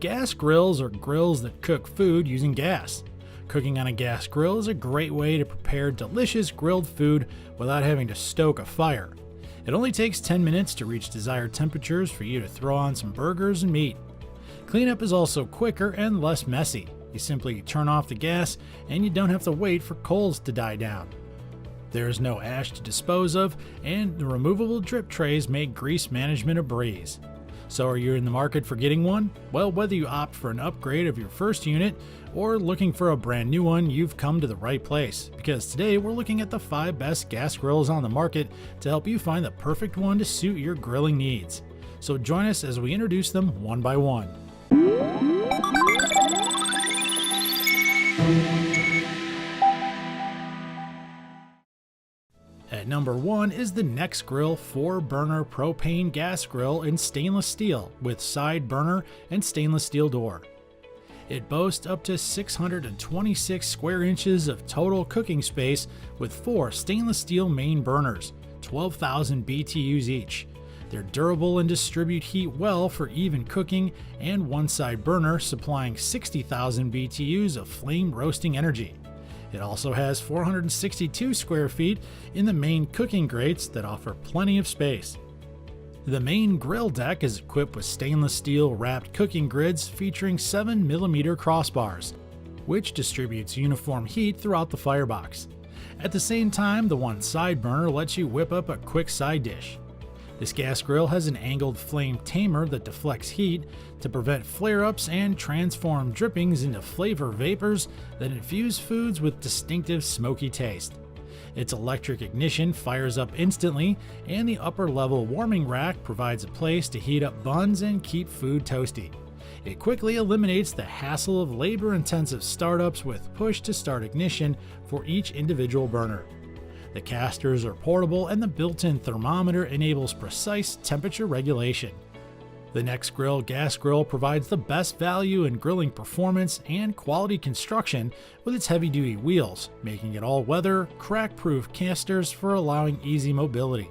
Gas grills are grills that cook food using gas. Cooking on a gas grill is a great way to prepare delicious grilled food without having to stoke a fire. It only takes 10 minutes to reach desired temperatures for you to throw on some burgers and meat. Cleanup is also quicker and less messy. You simply turn off the gas and you don't have to wait for coals to die down. There is no ash to dispose of, and the removable drip trays make grease management a breeze. So are you in the market for getting one? Well, whether you opt for an upgrade of your first unit or looking for a brand new one, you've come to the right place, because today we're looking at the 5 best gas grills on the market to help you find the perfect one to suit your grilling needs. So join us as we introduce them one by one. At number 1 is the Nexgrill 4-burner propane gas grill in stainless steel with side burner and stainless steel door. It boasts up to 626 square inches of total cooking space with 4 stainless steel main burners, 12,000 BTUs each. They're durable and distribute heat well for even cooking, and one side burner supplying 60,000 BTUs of flame roasting energy. It also has 462 square feet in the main cooking grates that offer plenty of space. The main grill deck is equipped with stainless steel wrapped cooking grids featuring 7mm crossbars, which distributes uniform heat throughout the firebox. At the same time, the one side burner lets you whip up a quick side dish. This gas grill has an angled flame tamer that deflects heat to prevent flare-ups and transform drippings into flavor vapors that infuse foods with distinctive smoky taste. Its electric ignition fires up instantly, and the upper-level warming rack provides a place to heat up buns and keep food toasty. It quickly eliminates the hassle of labor-intensive startups with push-to-start ignition for each individual burner. The casters are portable, and the built-in thermometer enables precise temperature regulation. The Nexgrill gas grill provides the best value in grilling performance and quality construction with its heavy-duty wheels, making it all-weather, crack-proof casters for allowing easy mobility.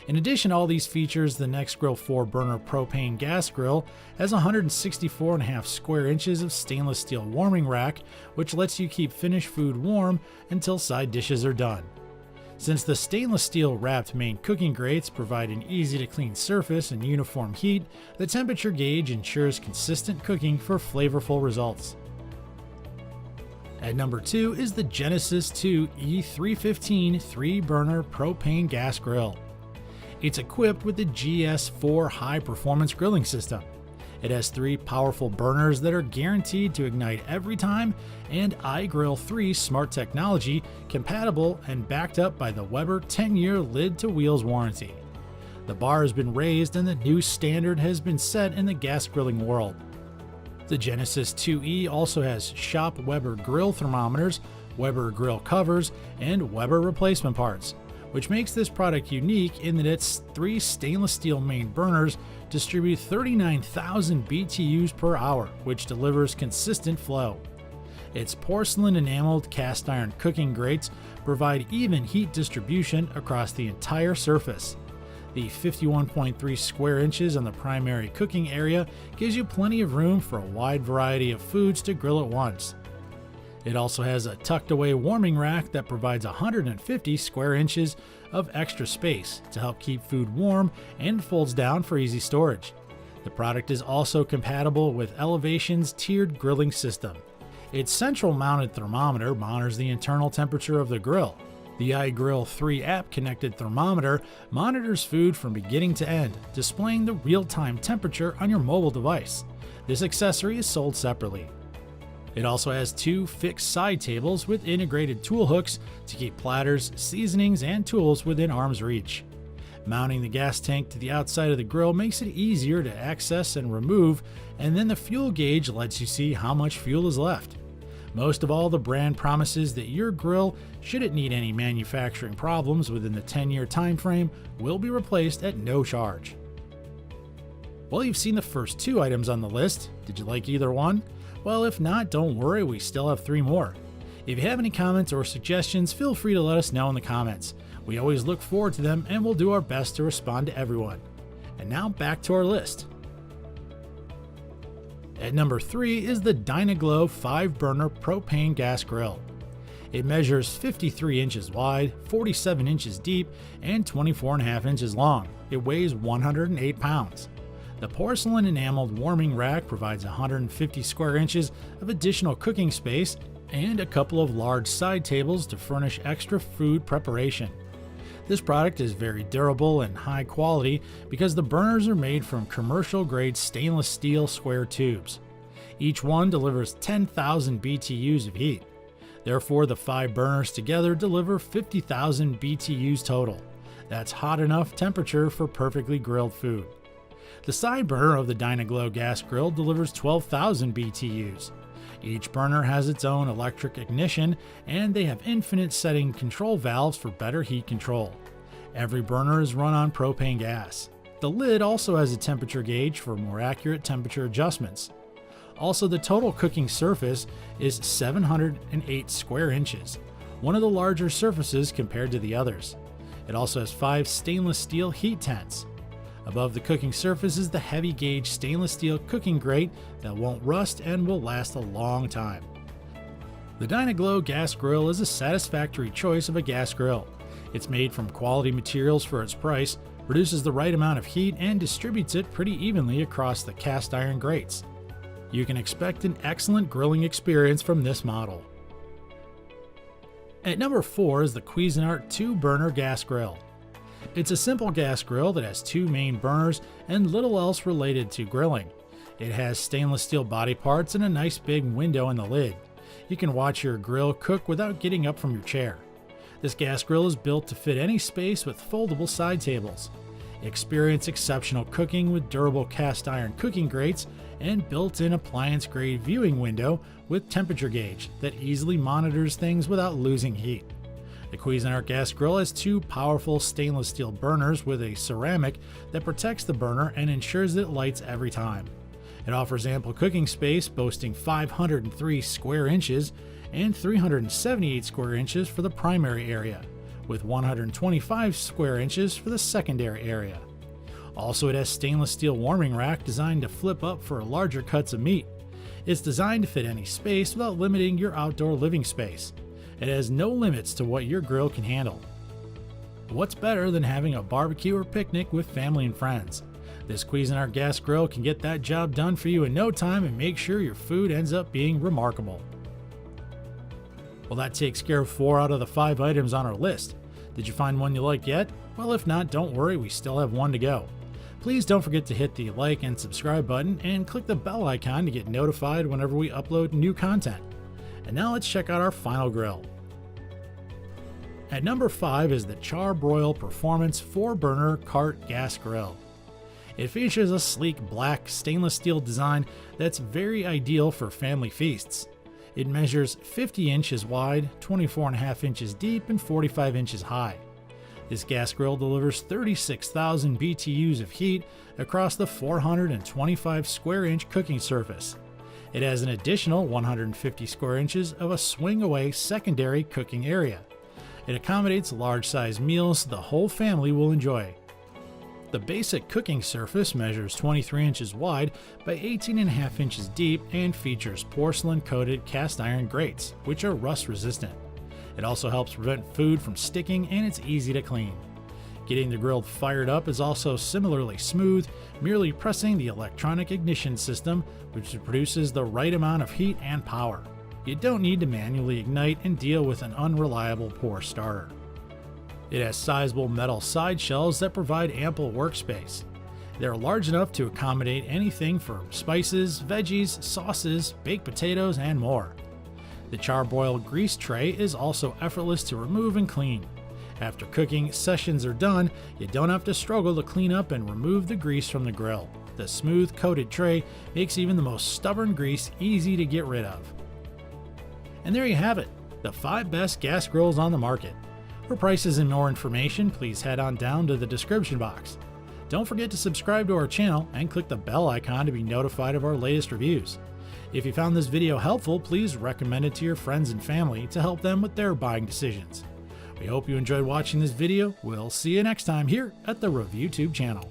In addition to all these features, the Nexgrill 4-burner propane gas grill has 164.5 square inches of stainless steel warming rack, which lets you keep finished food warm until side dishes are done. Since the stainless steel wrapped main cooking grates provide an easy to clean surface and uniform heat, the temperature gauge ensures consistent cooking for flavorful results. At number 2 is the Genesis 2 E315 3-burner propane gas grill. It's equipped with the GS4 high-performance grilling system. It has 3 powerful burners that are guaranteed to ignite every time, and iGrill 3 smart technology compatible and backed up by the Weber 10-year lid-to-wheels warranty. The bar has been raised and the new standard has been set in the gas grilling world. The Genesis 2E also has shop Weber grill thermometers, Weber grill covers, and Weber replacement parts, which makes this product unique in that its 3 stainless steel main burners distribute 39,000 BTUs per hour, which delivers consistent flow. Its porcelain enameled cast iron cooking grates provide even heat distribution across the entire surface. The 51.3 square inches on the primary cooking area gives you plenty of room for a wide variety of foods to grill at once. It also has a tucked away warming rack that provides 150 square inches of extra space to help keep food warm and folds down for easy storage. The product is also compatible with Elevation's tiered grilling system. Its central mounted thermometer monitors the internal temperature of the grill. The iGrill 3 app connected thermometer monitors food from beginning to end, displaying the real-time temperature on your mobile device. This accessory is sold separately. It also has 2 fixed side tables with integrated tool hooks to keep platters, seasonings, and tools within arm's reach. Mounting the gas tank to the outside of the grill makes it easier to access and remove, and then the fuel gauge lets you see how much fuel is left. Most of all, the brand promises that your grill, should it need any manufacturing problems within the 10-year time frame, will be replaced at no charge. Well, you've seen the first 2 items on the list. Did you like either one? Well, if not, don't worry, we still have 3 more. If you have any comments or suggestions, feel free to let us know in the comments. We always look forward to them, and we'll do our best to respond to everyone. And now back to our list. At number 3 is the Dynaglow 5-burner propane gas grill. It measures 53 inches wide, 47 inches deep, and 24.5 inches long. It weighs 108 pounds. The porcelain enameled warming rack provides 150 square inches of additional cooking space and a couple of large side tables to furnish extra food preparation. This product is very durable and high quality because the burners are made from commercial grade stainless steel square tubes. Each one delivers 10,000 BTUs of heat. Therefore, the 5 burners together deliver 50,000 BTUs total. That's hot enough temperature for perfectly grilled food. The side burner of the Dynaglow gas grill delivers 12,000 BTUs. Each burner has its own electric ignition, and they have infinite setting control valves for better heat control. Every burner is run on propane gas. The lid also has a temperature gauge for more accurate temperature adjustments. Also, the total cooking surface is 708 square inches, one of the larger surfaces compared to the others. It also has 5 stainless steel heat tents. Above the cooking surface is the heavy gauge stainless steel cooking grate that won't rust and will last a long time. The Dynaglow gas grill is a satisfactory choice of a gas grill. It's made from quality materials for its price, produces the right amount of heat, and distributes it pretty evenly across the cast iron grates. You can expect an excellent grilling experience from this model. At number 4 is the Cuisinart 2-burner gas grill. It's a simple gas grill that has 2 main burners and little else related to grilling. It has stainless steel body parts and a nice big window in the lid. You can watch your grill cook without getting up from your chair. This gas grill is built to fit any space with foldable side tables. Experience exceptional cooking with durable cast iron cooking grates and built-in appliance-grade viewing window with temperature gauge that easily monitors things without losing heat. The Cuisinart gas grill has 2 powerful stainless steel burners with a ceramic that protects the burner and ensures that it lights every time. It offers ample cooking space, boasting 503 square inches and 378 square inches for the primary area, with 125 square inches for the secondary area. Also, it has stainless steel warming rack designed to flip up for larger cuts of meat. It's designed to fit any space without limiting your outdoor living space. It has no limits to what your grill can handle. What's better than having a barbecue or picnic with family and friends? This Cuisinart gas grill can get that job done for you in no time and make sure your food ends up being remarkable. Well, that takes care of 4 out of the 5 items on our list. Did you find one you like yet? Well, if not, don't worry, we still have 1 to go. Please don't forget to hit the like and subscribe button and click the bell icon to get notified whenever we upload new content. And now let's check out our final grill. At number 5 is the Char-Broil Performance 4-burner cart gas grill. It features a sleek black stainless steel design that's very ideal for family feasts. It measures 50 inches wide, 24.5 inches deep, and 45 inches high. This gas grill delivers 36,000 BTUs of heat across the 425 square inch cooking surface. It has an additional 150 square inches of a swing-away secondary cooking area. It accommodates large-sized meals the whole family will enjoy. The basic cooking surface measures 23 inches wide by 18.5 inches deep and features porcelain-coated cast iron grates, which are rust-resistant. It also helps prevent food from sticking, and it's easy to clean. Getting the grill fired up is also similarly smooth, merely pressing the electronic ignition system, which produces the right amount of heat and power. You don't need to manually ignite and deal with an unreliable poor starter. It has sizable metal side shelves that provide ample workspace. They're large enough to accommodate anything from spices, veggies, sauces, baked potatoes, and more. The Char-Broil grease tray is also effortless to remove and clean. After cooking sessions are done, you don't have to struggle to clean up and remove the grease from the grill. The smooth coated tray makes even the most stubborn grease easy to get rid of. And there you have it, the 5 best gas grills on the market. For prices and more information, please head on down to the description box. Don't forget to subscribe to our channel and click the bell icon to be notified of our latest reviews. If you found this video helpful, please recommend it to your friends and family to help them with their buying decisions. We hope you enjoyed watching this video. We'll see you next time here at the ReviewTube channel.